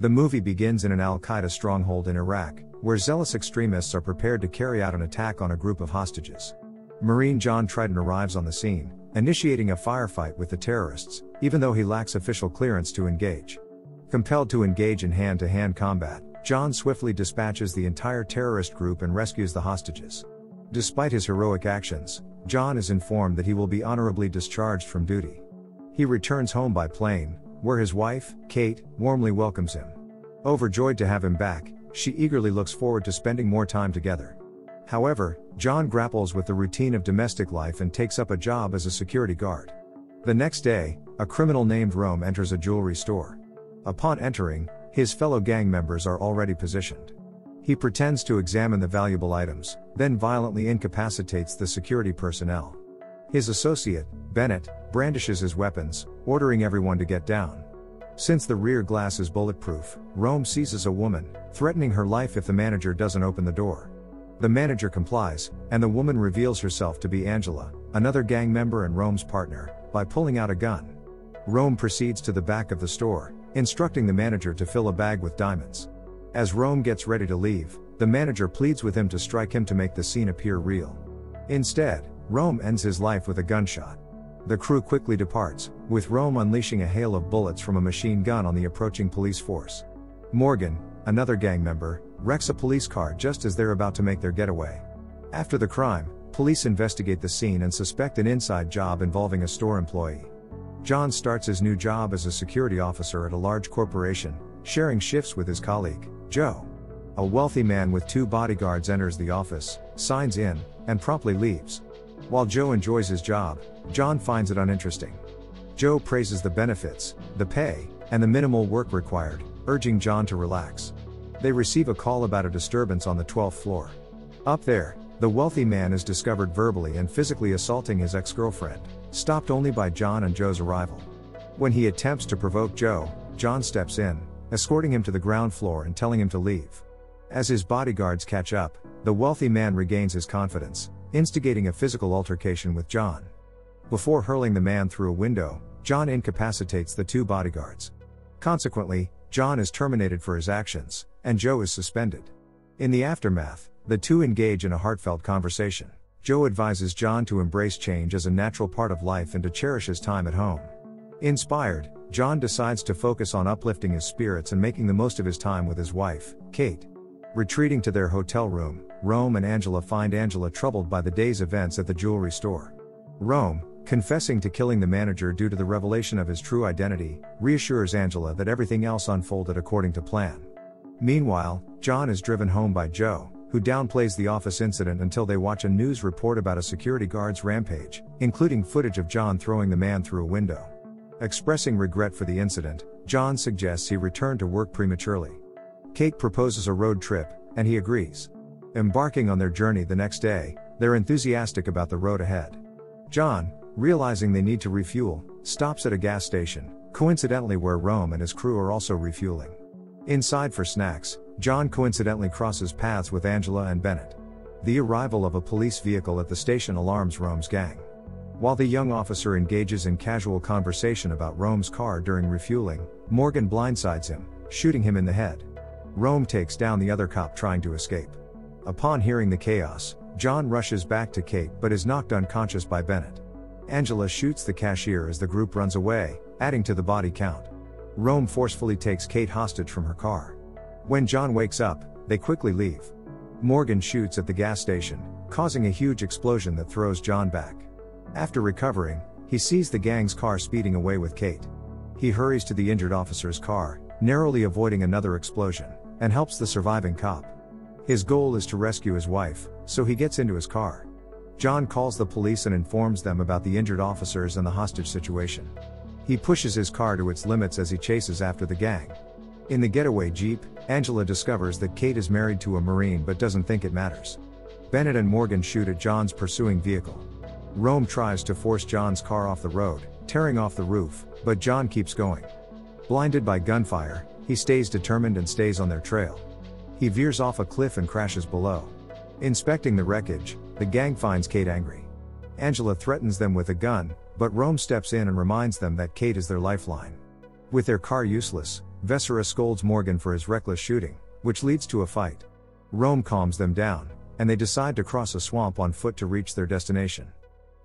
The movie begins in an Al-Qaeda stronghold in Iraq, where zealous extremists are prepared to carry out an attack on a group of hostages. Marine John Triton arrives on the scene, initiating a firefight with the terrorists, even though he lacks official clearance to engage. Compelled to engage in hand-to-hand combat, John swiftly dispatches the entire terrorist group and rescues the hostages. Despite his heroic actions, John is informed that he will be honorably discharged from duty. He returns home by plane, where his wife, Kate, warmly welcomes him. Overjoyed to have him back, she eagerly looks forward to spending more time together. However, John grapples with the routine of domestic life and takes up a job as a security guard. The next day, a criminal named Rome enters a jewelry store. Upon entering, his fellow gang members are already positioned. He pretends to examine the valuable items, then violently incapacitates the security personnel. His associate, Bennett, brandishes his weapons, ordering everyone to get down. Since the rear glass is bulletproof, Rome seizes a woman, threatening her life if the manager doesn't open the door. The manager complies, and the woman reveals herself to be Angela, another gang member and Rome's partner, by pulling out a gun. Rome proceeds to the back of the store, instructing the manager to fill a bag with diamonds. As Rome gets ready to leave, the manager pleads with him to strike him to make the scene appear real. Instead, Rome ends his life with a gunshot. The crew quickly departs, with Rome unleashing a hail of bullets from a machine gun on the approaching police force. Morgan, another gang member, wrecks a police car just as they're about to make their getaway. After the crime, police investigate the scene and suspect an inside job involving a store employee. John starts his new job as a security officer at a large corporation, sharing shifts with his colleague, Joe. A wealthy man with 2 bodyguards enters the office, signs in, and promptly leaves. While Joe enjoys his job, John finds it uninteresting. Joe praises the benefits, the pay, and the minimal work required, urging John to relax. They receive a call about a disturbance on the 12th floor. Up there, the wealthy man is discovered verbally and physically assaulting his ex-girlfriend, stopped only by John and Joe's arrival. When he attempts to provoke Joe, John steps in, escorting him to the ground floor and telling him to leave. As his bodyguards catch up, the wealthy man regains his confidence, instigating a physical altercation with John. Before hurling the man through a window, John incapacitates the 2 bodyguards. Consequently, John is terminated for his actions, and Joe is suspended. In the aftermath, the two engage in a heartfelt conversation. Joe advises John to embrace change as a natural part of life and to cherish his time at home. Inspired, John decides to focus on uplifting his spirits and making the most of his time with his wife, Kate. Retreating to their hotel room, Rome and Angela find Angela troubled by the day's events at the jewelry store. Rome, confessing to killing the manager due to the revelation of his true identity, reassures Angela that everything else unfolded according to plan. Meanwhile, John is driven home by Joe, who downplays the office incident until they watch a news report about a security guard's rampage, including footage of John throwing the man through a window. Expressing regret for the incident, John suggests he return to work prematurely. Kate proposes a road trip, and he agrees. Embarking on their journey the next day, they're enthusiastic about the road ahead. John, realizing they need to refuel, stops at a gas station, coincidentally where Rome and his crew are also refueling. Inside for snacks, John coincidentally crosses paths with Angela and Bennett. The arrival of a police vehicle at the station alarms Rome's gang. While the young officer engages in casual conversation about Rome's car during refueling, Morgan blindsides him, shooting him in the head. Rome takes down the other cop trying to escape. Upon hearing the chaos, John rushes back to Kate but is knocked unconscious by Bennett. Angela shoots the cashier as the group runs away, adding to the body count. Rome forcefully takes Kate hostage from her car. When John wakes up, they quickly leave. Morgan shoots at the gas station, causing a huge explosion that throws John back. After recovering, he sees the gang's car speeding away with Kate. He hurries to the injured officer's car, narrowly avoiding another explosion, and helps the surviving cop. His goal is to rescue his wife, so he gets into his car. John calls the police and informs them about the injured officers and the hostage situation. He pushes his car to its limits as he chases after the gang. In the getaway Jeep, Angela discovers that Kate is married to a Marine but doesn't think it matters. Bennett and Morgan shoot at John's pursuing vehicle. Rome tries to force John's car off the road, tearing off the roof, but John keeps going. Blinded by gunfire, he stays determined and stays on their trail. He veers off a cliff and crashes below. Inspecting the wreckage, the gang finds Kate angry. Angela threatens them with a gun, but Rome steps in and reminds them that Kate is their lifeline. With their car useless, Vesera scolds Morgan for his reckless shooting, which leads to a fight. Rome calms them down, and they decide to cross a swamp on foot to reach their destination.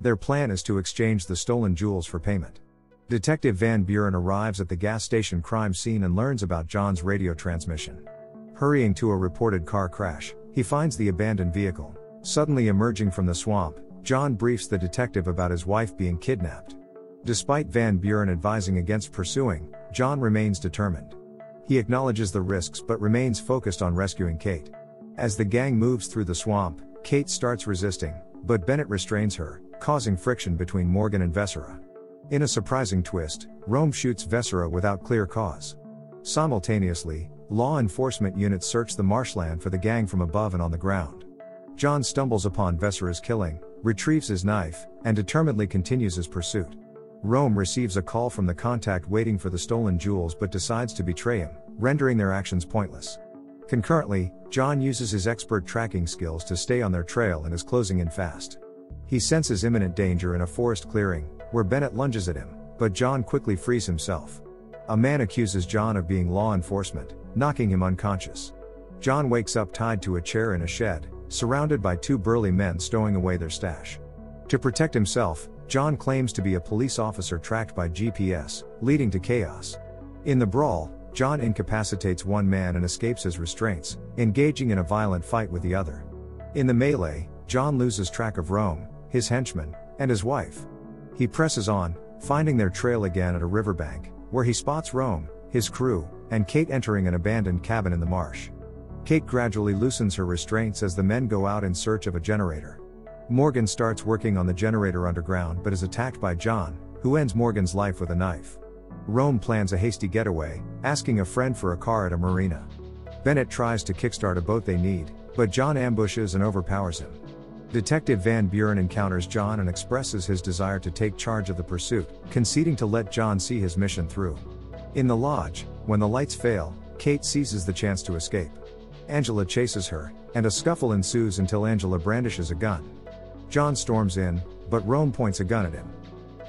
Their plan is to exchange the stolen jewels for payment. Detective Van Buren arrives at the gas station crime scene and learns about John's radio transmission. Hurrying to a reported car crash, he finds the abandoned vehicle. Suddenly emerging from the swamp, John briefs the detective about his wife being kidnapped. Despite Van Buren advising against pursuing, John remains determined. He acknowledges the risks but remains focused on rescuing Kate. As the gang moves through the swamp, Kate starts resisting, but Bennett restrains her, causing friction between Morgan and Vesera. In a surprising twist, Rome shoots Vesera without clear cause. Simultaneously, law enforcement units search the marshland for the gang from above and on the ground. John stumbles upon Vesera's killing, retrieves his knife, and determinedly continues his pursuit. Rome receives a call from the contact waiting for the stolen jewels but decides to betray him, rendering their actions pointless. Concurrently, John uses his expert tracking skills to stay on their trail and is closing in fast. He senses imminent danger in a forest clearing, where Bennett lunges at him, but John quickly frees himself. A man accuses John of being law enforcement, knocking him unconscious. John wakes up tied to a chair in a shed, surrounded by two burly men stowing away their stash. To protect himself, John claims to be a police officer tracked by GPS, leading to chaos. In the brawl, John incapacitates one man and escapes his restraints, engaging in a violent fight with the other. In the melee, John loses track of Rome, his henchman, and his wife. He presses on, finding their trail again at a riverbank, where he spots Rome, his crew, and Kate entering an abandoned cabin in the marsh. Kate gradually loosens her restraints as the men go out in search of a generator. Morgan starts working on the generator underground but is attacked by John, who ends Morgan's life with a knife. Rome plans a hasty getaway, asking a friend for a car at a marina. Bennett tries to kickstart a boat they need, but John ambushes and overpowers him. Detective Van Buren encounters John and expresses his desire to take charge of the pursuit, conceding to let John see his mission through. In the lodge, when the lights fail, Kate seizes the chance to escape. Angela chases her, and a scuffle ensues until Angela brandishes a gun. John storms in, but Rome points a gun at him.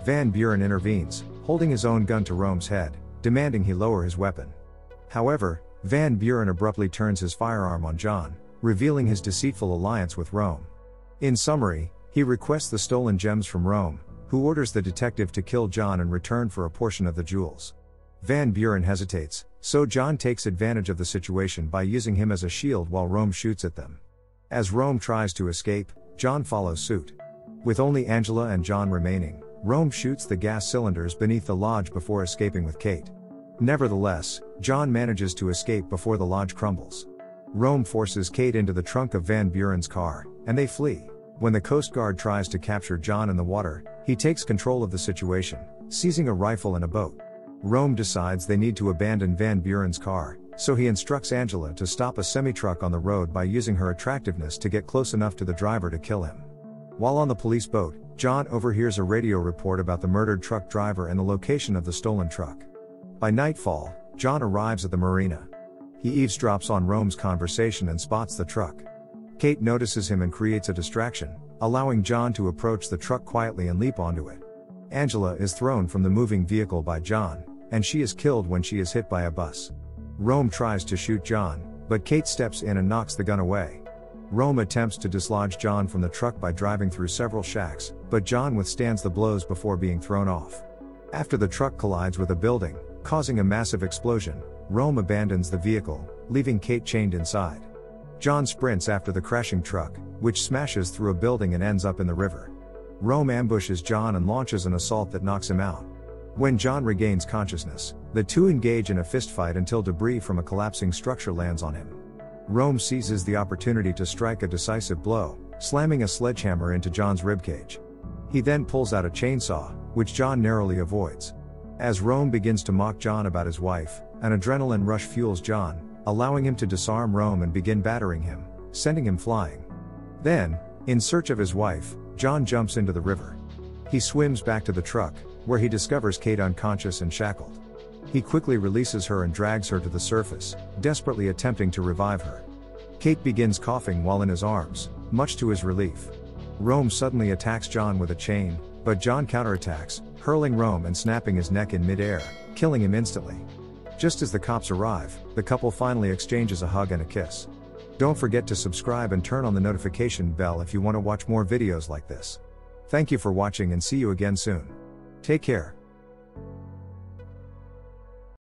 Van Buren intervenes, holding his own gun to Rome's head, demanding he lower his weapon. However, Van Buren abruptly turns his firearm on John, revealing his deceitful alliance with Rome. In summary, he requests the stolen gems from Rome, who orders the detective to kill John in return for a portion of the jewels. Van Buren hesitates, so John takes advantage of the situation by using him as a shield while Rome shoots at them. As Rome tries to escape, John follows suit. With only Angela and John remaining, Rome shoots the gas cylinders beneath the lodge before escaping with Kate. Nevertheless, John manages to escape before the lodge crumbles. Rome forces Kate into the trunk of Van Buren's car, and they flee. When the Coast Guard tries to capture John in the water, he takes control of the situation, seizing a rifle and a boat. Rome decides they need to abandon Van Buren's car, so he instructs Angela to stop a semi-truck on the road by using her attractiveness to get close enough to the driver to kill him. While on the police boat, John overhears a radio report about the murdered truck driver and the location of the stolen truck. By nightfall, John arrives at the marina. He eavesdrops on Rome's conversation and spots the truck. Kate notices him and creates a distraction, allowing John to approach the truck quietly and leap onto it. Angela is thrown from the moving vehicle by John, and she is killed when she is hit by a bus. Rome tries to shoot John, but Kate steps in and knocks the gun away. Rome attempts to dislodge John from the truck by driving through several shacks, but John withstands the blows before being thrown off. After the truck collides with a building, causing a massive explosion, Rome abandons the vehicle, leaving Kate chained inside. John sprints after the crashing truck, which smashes through a building and ends up in the river. Rome ambushes John and launches an assault that knocks him out. When John regains consciousness, the two engage in a fistfight until debris from a collapsing structure lands on him. Rome seizes the opportunity to strike a decisive blow, slamming a sledgehammer into John's ribcage. He then pulls out a chainsaw, which John narrowly avoids. As Rome begins to mock John about his wife, an adrenaline rush fuels John, allowing him to disarm Rome and begin battering him, sending him flying. Then, in search of his wife, John jumps into the river. He swims back to the truck, where he discovers Kate unconscious and shackled. He quickly releases her and drags her to the surface, desperately attempting to revive her. Kate begins coughing while in his arms, much to his relief. Rome suddenly attacks John with a chain, but John counterattacks, hurling Rome and snapping his neck in mid-air, killing him instantly. Just as the cops arrive, the couple finally exchanges a hug and a kiss. Don't forget to subscribe and turn on the notification bell if you want to watch more videos like this. Thank you for watching and see you again soon. Take care.